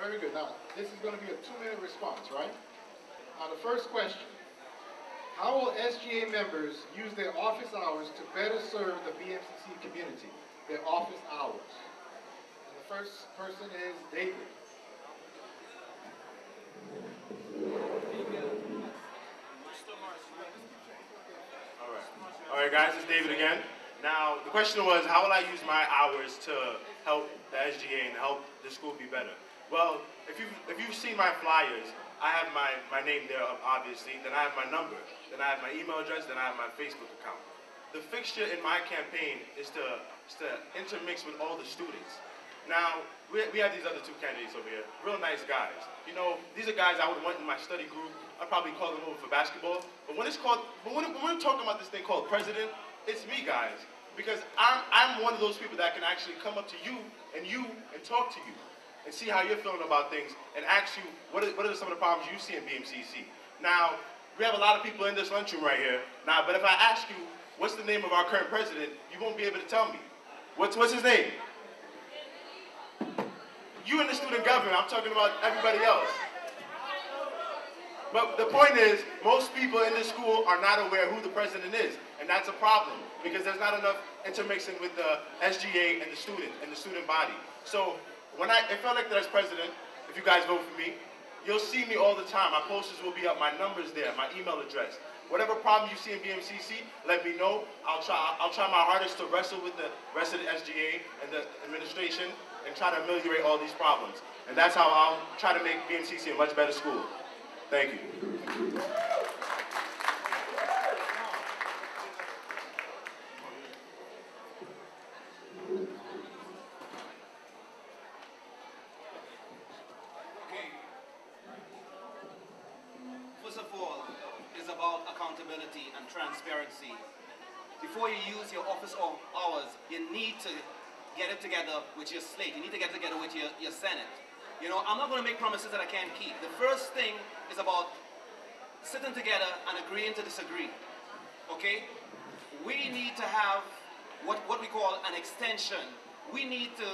Very good. Now, this is going to be a 2-minute response, right? Now, the first question. How will SGA members use their office hours to better serve the BMCC community? Their office hours. And the first person is David. All right, guys, it's David again. Now, the question was, how will I use my hours to help the SGA and help the school be better? Well, if you've seen my flyers, I have my name there, obviously, then I have my number, then I have my email address, then I have my Facebook account. The fixture in my campaign is to intermix with all the students. Now, we have these other 2 candidates over here, real nice guys. You know, these are guys I would want in my study group. I'd probably call them over for basketball. But when we're talking about this thing called president, it's me, guys. Because I'm one of those people that can actually come up to you and talk to you and see how you're feeling about things and ask you what are some of the problems you see in BMCC. Now, we have a lot of people in this lunchroom right here. Now, but if I ask you what's the name of our current president, you won't be able to tell me. What's his name? You in the student government, I'm talking about everybody else. But the point is, most people in this school are not aware who the president is, and that's a problem because there's not enough intermixing with the SGA and the student body. So when if I elect as president, if you guys vote for me, you'll see me all the time. My posters will be up, my number's there, my email address. Whatever problem you see in BMCC, let me know. I'll try my hardest to wrestle with the rest of the SGA and the administration and try to ameliorate all these problems. And that's how I'll try to make BMCC a much better school. Thank you. Okay. First of all, it's about accountability and transparency. Before you use your office hours, you need to get it together with your slate. You need to get it together with your Senate. You know, I'm not going to make promises that I can't keep. The first thing is about sitting together and agreeing to disagree. Okay? We need to have what we call an extension. We need to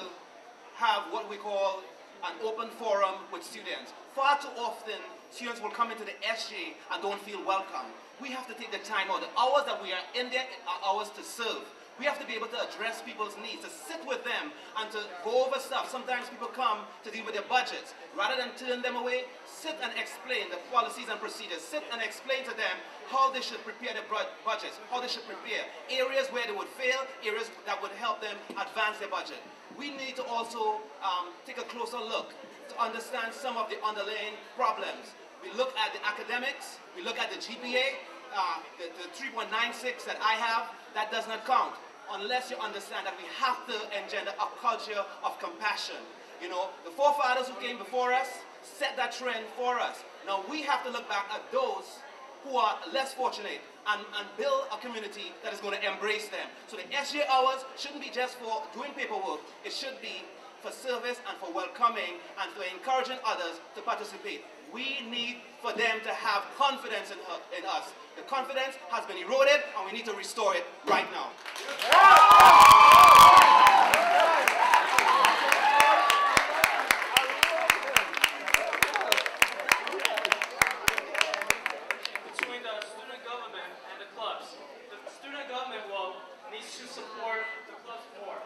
have what we call an open forum with students. Far too often, students will come into the SJ and don't feel welcome. We have to take the time out. The hours that we are in there are hours to serve. We have to be able to address people's needs, to sit with them and to go over stuff. Sometimes people come to deal with their budgets. Rather than turn them away, sit and explain the policies and procedures. Sit and explain to them how they should prepare their budgets, how they should prepare, areas where they would fail, areas that would help them advance their budget. We need to also take a closer look to understand some of the underlying problems. We look at the academics, we look at the GPA, the 3.96 that I have, that does not count unless you understand that we have to engender a culture of compassion. You know, the forefathers who came before us set that trend for us. Now we have to look back at those who are less fortunate and build a community that is going to embrace them. So the SJ hours shouldn't be just for doing paperwork. It should be for service and for welcoming and for encouraging others to participate. We need for them to have confidence in us. The confidence has been eroded and we need to restore it right now. Between the student government and the clubs, the student government needs to support the clubs more.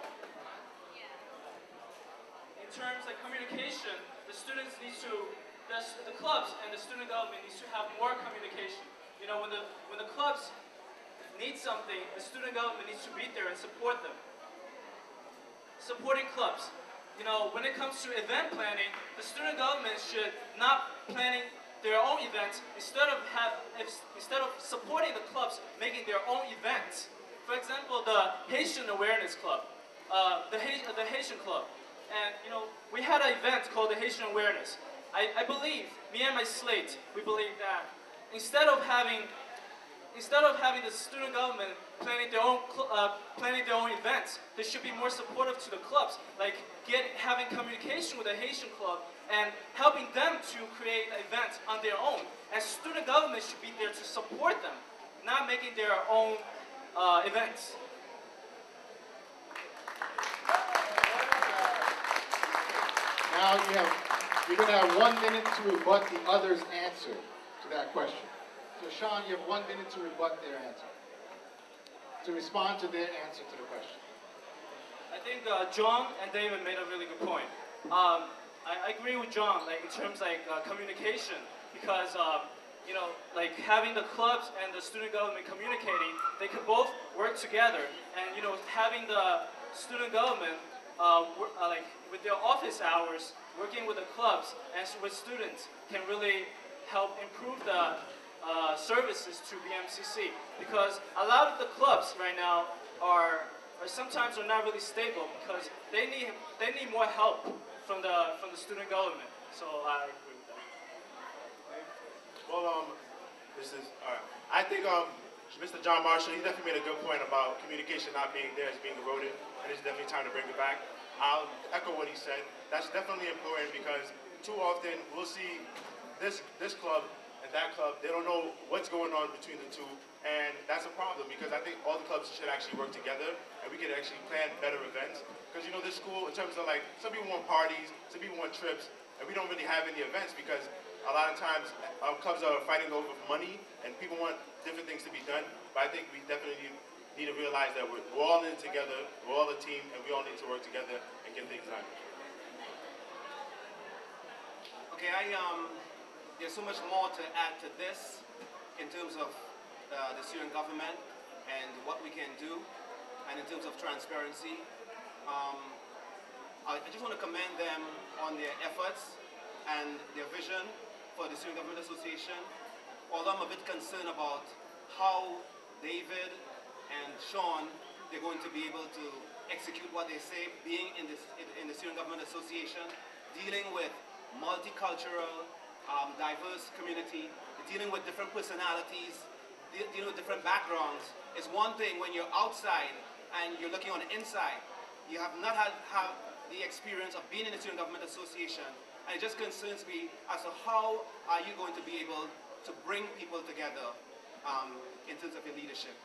In terms of communication, the clubs and the student government needs to have more communication. You know, when the clubs need something, the student government needs to be there and support them. Supporting clubs. You know, when it comes to event planning, the student government should not planning their own events instead of supporting the clubs making their own events. For example, the Haitian Awareness Club, the Haitian Club. And, you know, we had an event called the Haitian Awareness. I believe, me and my slate, we believe that instead of having the student government planning their own events, they should be more supportive to the clubs, like having communication with the Haitian club and helping them to create events on their own. And student government should be there to support them, not making their own events. Now you have You're going to have 1 minute to rebut the other's answer to that question. So Sean, you have 1 minute to rebut their answer, to respond to their answer to the question. I think John and David made a really good point. I agree with John, like in terms like communication, because you know, like having the clubs and the student government communicating, they can both work together. And you know, having the student government like with their office hours, working with the clubs and with students can really help improve the services to BMCC. Because a lot of the clubs right now are sometimes are not really stable because they need more help from the student government. So I agree with that. Well, this is all right. I think Mr. John Marshall, he definitely made a good point about communication not being there, it's being eroded, and it's definitely time to bring it back. I'll echo what he said. That's definitely important because too often we'll see this club and that club, they don't know what's going on between the two, and that's a problem because I think all the clubs should actually work together and we could actually plan better events. Because you know, this school, in terms of like, some people want parties, some people want trips, and we don't really have any events because a lot of times clubs are fighting over money and people want different things to be done, but I think we definitely need to realize that we're all in it together, we're all a team, and we all need to work together and get things done. Okay, there's so much more to add to this in terms of the student government and what we can do, and in terms of transparency. I just want to commend them on their efforts and their vision for the Student Government Association, although I'm a bit concerned about how David and Sean, they're going to be able to execute what they say, being in the Student Government Association, dealing with multicultural, diverse community, dealing with different personalities, dealing with different backgrounds. It's one thing when you're outside and you're looking on the inside. You have not had the experience of being in the Student Government Association, and it just concerns me as to how are you going to be able to bring people together in terms of your leadership.